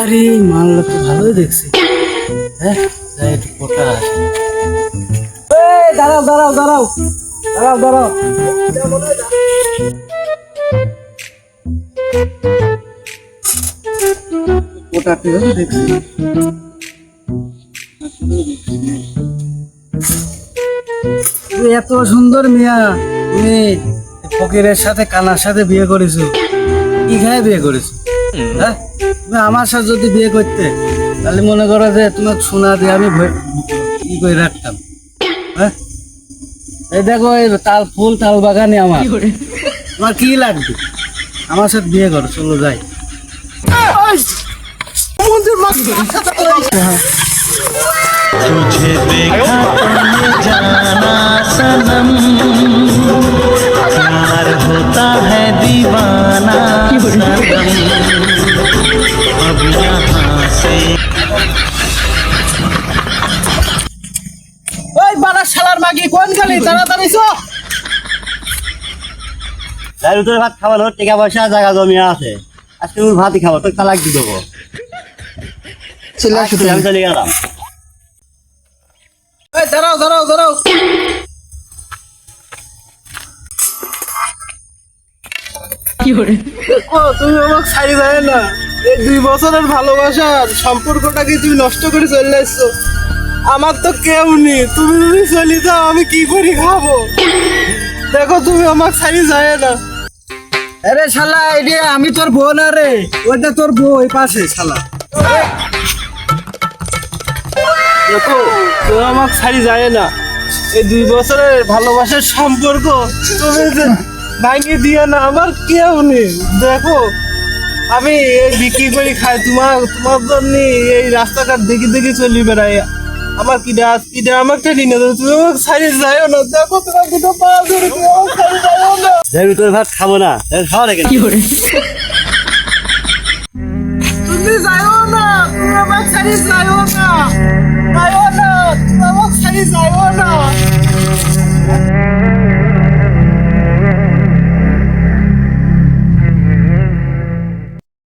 আরে মালটা তো ভালোই দেখছি। হ্যাঁ যাই একটু পোটা আসে। এই দাঁড়াও দাঁড়াও দাঁড়াও দাঁড়াও দাঁড়াও, পোটা দেখছি। তুমি এত সুন্দর মিয়া, তুমি ফকিরের সাথে কানার সাথে বিয়ে করেছো, কি খায় বিয়ে করেছো? হ্যাঁ তুমি আমার সাথে যদি বিয়ে করতে তাহলে মনে করো যে তোমার সোনা দিয়ে আমি ই করে রাখতাম। হ্যাঁ এই দেখো এই তাল ফুল তাল বাগানে আমার, তোমার কি লাগবে? আমার সাথে বিয়ে করো, চলো যাই। तुझे देखा तो ये जाना सनम प्यार होता है दीवाना सनम अब यहाँ से ওই বাড়া শালার মাগি কোন গেলি? তাড়াতাড়ি চো। তাই তোর ভাত খাবার টাকা পয়সা জায়গা জমি আছে, আজকে ওর ভাতই খাবো, তোর তালাক দিয়ে দেবো। আমি চলে গেলাম। এই দাঁড়াও দাঁড়াও দাঁড়াও, দেখো তুমি আমাকে ছাড়ি যায় না। এই 2 বছরের ভালোবাসার সম্পর্কটা কি তুমি নষ্ট করে চলে আসছো? আমার তো কেউ নেই, তুমি যদি চলে যাও আমি কি করে খাবো? দেখো তুমি আমাকে ছাড়ি যায় না। আরে শালা এই আমি তোর বোন, না রে ওইটা তোর বউ ওই পাশে শালা। দেখো তুমি আমাকে ছাড়ি যায় না, এই 2 বছরের ভালোবাসার সম্পর্ক তুমি ভাঙিয়ে দিও না, আমার কেউ নেই। দেখো আমি এই বিক্রি করে খাই, তোমার জন্য এই রাস্তাঘাট দেখি দেখি চলি বেড়াই। আমার কিডা আমার টেনে না, তুমি আমাকে ছাড়ি যাও না। দেখো তোমার দুটো পা ধরে, তুমি আমাকে ছাড়ি যাও না। যাবি তোর ভাত খাবো না, খাওয়া রেখে তুমি যাও না, তুমি আমাকে ছাড়ি যাও না, যাও না।